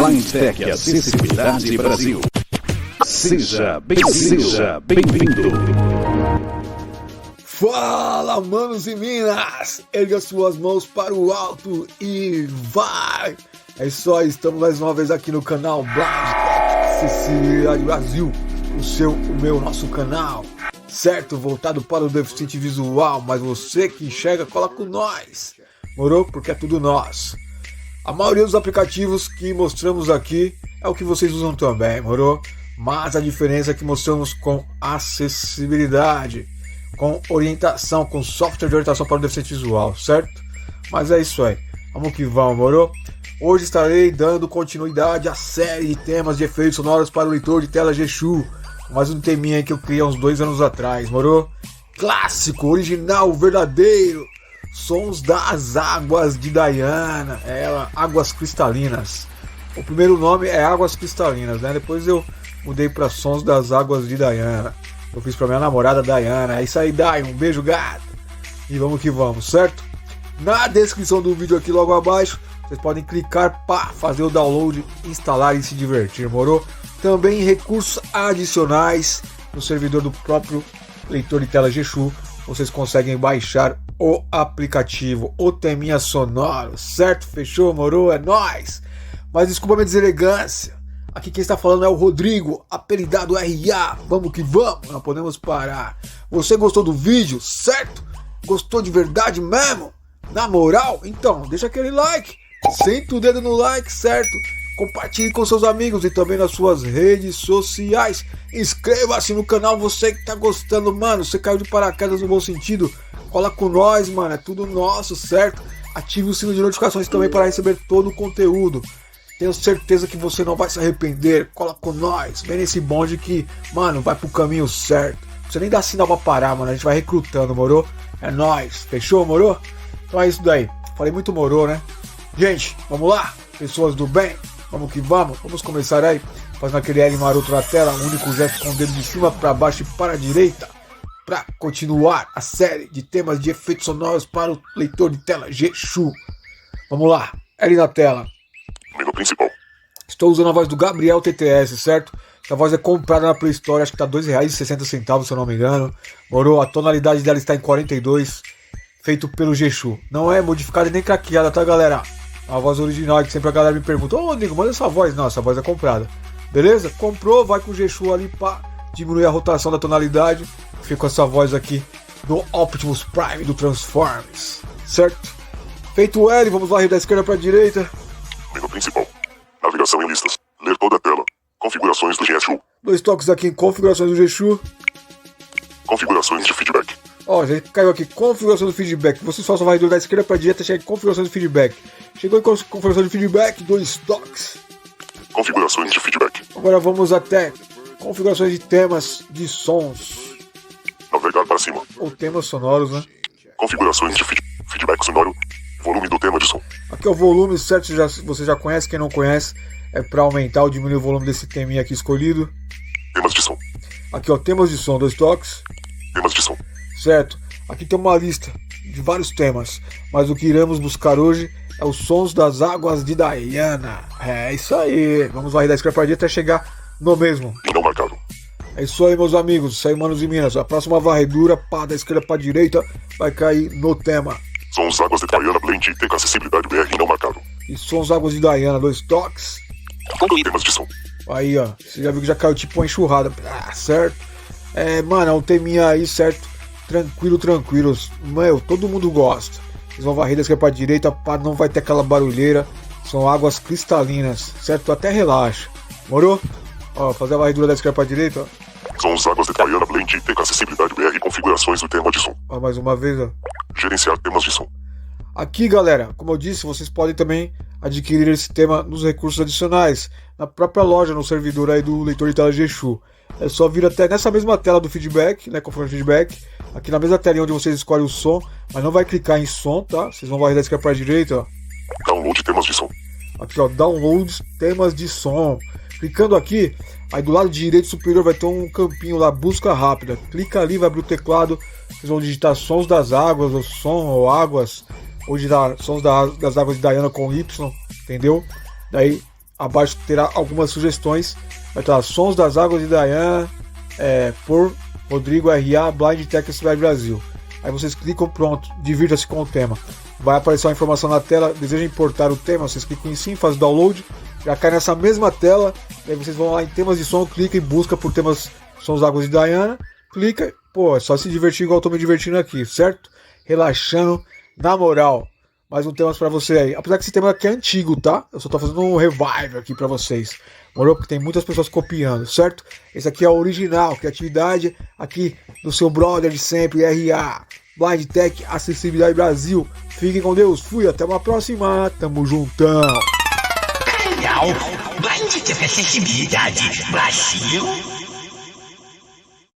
Blindtec Acessibilidade Brasil. Seja bem-vindo. Fala, manos e minas! Erga suas mãos para o alto e vai! É isso aí, estamos mais uma vez aqui no canal Blindtec Acessibilidade Brasil, nosso canal, certo? Voltado para o deficiente visual, mas você que enxerga, cola com nós, morou? Porque é tudo nosso. A maioria dos aplicativos que mostramos aqui é o que vocês usam também, morou? Mas a diferença é que mostramos com acessibilidade, com orientação, com software de orientação para o deficiente visual, certo? Mas é isso aí, vamos que vamos, morou? Hoje estarei dando continuidade à série de temas de efeitos sonoros para o leitor de tela G-Shu, mais um teminha aí que eu criei há uns 2 anos atrás, morou? Clássico, original, verdadeiro, sons das águas de Diana, águas cristalinas. O primeiro nome é Águas Cristalinas, né? Depois eu mudei para Sons das Águas de Diana. Eu fiz para minha namorada Diana. É isso aí, Diana. Um beijo, gato. E vamos que vamos, certo? Na descrição do vídeo aqui logo abaixo, vocês podem clicar para fazer o download, instalar e se divertir, morou? Também recursos adicionais no servidor do próprio leitor de tela G-Shu. Vocês conseguem baixar o aplicativo, o teminha sonoro, certo? Fechou, morou? É nóis! Mas desculpa a minha deselegância. Aqui quem está falando é o Rodrigo, apelidado RA. Vamos que vamos, não podemos parar. Você gostou do vídeo, certo? Gostou de verdade mesmo? Na moral? Então, deixa aquele like. Senta o dedo no like, certo? Compartilhe com seus amigos e também nas suas redes sociais. Inscreva-se no canal, você que tá gostando, mano. Você caiu de paraquedas no bom sentido. Cola com nós, mano. É tudo nosso, certo? Ative o sino de notificações também para receber todo o conteúdo. Tenho certeza que você não vai se arrepender. Cola com nós. Vem nesse bonde que, mano, vai pro caminho certo. Você nem dá sinal pra parar, mano. A gente vai recrutando, morou? É nóis. Fechou, morou? Então é isso daí. Falei muito morou, né? Gente, vamos lá? Pessoas do bem. Vamos que vamos. Vamos começar aí. Fazendo aquele L maroto na tela. Um único gesto com o dedo de cima para baixo e para a direita. Para continuar a série de temas de efeitos sonoros para o leitor de tela G-Shu. Vamos lá. L na tela. Menu principal. Estou usando a voz do Gabriel TTS, certo? A voz é comprada na Play Store, acho que tá R$2,60, se eu não me engano. Morou, a tonalidade dela está em 42, feito pelo G-Shu. Não é modificada nem craqueada, tá, galera? A voz original, que sempre a galera me pergunta: ô, Rodrigo, manda essa voz. Não, essa voz é comprada. Beleza? Comprou, vai com o G-Shu ali, pá, diminui a rotação da tonalidade. Fica com essa voz aqui do Optimus Prime, do Transformers, certo? Feito o L, vamos varrer da esquerda para a direita. Menu principal. Navegação em listas. Ler toda a tela. Configurações do G-Shu. 2 toques aqui em configurações do G-Shu. Configurações de feedback. Ó, já caiu aqui, configuração do feedback. Você só vai da esquerda para a direita, chega em configuração do feedback. Chegou em configuração de feedback, 2 toques. Configurações de feedback. Agora vamos até configurações de temas de sons. Navegar para cima. Ou temas sonoros, né? Configurações de feedback sonoro. Volume do tema de som. Aqui é o volume, certo? Você já conhece, quem não conhece, é para aumentar ou diminuir o volume desse teminha aqui escolhido. Temas de som. Aqui, ó, temas de som, 2 toques. Temas de som. Certo. Aqui tem uma lista de vários temas, mas o que iremos buscar hoje é os sons das águas de Diana. É isso aí. Vamos varrer da esquerda para a direita até chegar no mesmo. E não marcado. É isso aí, meus amigos. Isso aí, manos e minas. A próxima varredura, pá, da esquerda para a direita, vai cair no tema. Sons águas de Diana Blend tem acessibilidade BR não marcado. E sons águas de Diana, 2 toques. Concluir. Temas de som. Aí, ó. Você já viu que já caiu tipo uma enxurrada. Certo? É, mano, é um teminha aí, certo? Tranquilo. Meu, todo mundo gosta. Vocês vão varrer da esquerda pra direita, pá, não vai ter aquela barulheira. São águas cristalinas, certo? Até relaxa. Morou? Ó, fazer a varredura da esquerda pra direita, ó. Sons águas de Diana Blend tem acessibilidade BR e configurações do tema de som. Ó, mais uma vez, ó. Gerenciar temas de som. Aqui, galera, como eu disse, vocês podem também adquirir esse tema nos recursos adicionais, na própria loja, no servidor aí do leitor de tela G-Shu. É só vir até nessa mesma tela do feedback, né, conforme o feedback, aqui na mesma telinha onde vocês escolhem o som, mas não vai clicar em som, tá? Vocês vão varrer da esquerda para a direita, ó. Download temas de som. Aqui, ó, download temas de som. Clicando aqui, aí do lado direito superior vai ter um campinho lá, busca rápida. Clica ali, vai abrir o teclado, vocês vão digitar sons das águas, ou som, ou águas, ou digitar sons das águas de Diana com Y, entendeu? Daí abaixo terá algumas sugestões. Vai estar Sons das Águas de Diana, por Rodrigo R.A. Blind Tech Cidade Brasil. Aí vocês clicam, pronto, divirta-se com o tema. Vai aparecer uma informação na tela, deseja importar o tema, vocês clicam em sim, faz o download, já cai nessa mesma tela, aí vocês vão lá em temas de som, clica e busca por temas Sons das Águas de Diana, clica, pô, é só se divertir igual eu tô me divertindo aqui, certo? Relaxando, na moral. Mais um tema pra você aí. Apesar que esse tema aqui é antigo, tá? Eu só tô fazendo um revive aqui pra vocês. Morou? Porque tem muitas pessoas copiando, certo? Esse aqui é o original, criatividade aqui do seu brother de sempre, R.A. Blind Tech Acessibilidade Brasil. Fiquem com Deus, fui, até uma próxima. Tamo juntão. Canal Blind Tech Acessibilidade Brasil.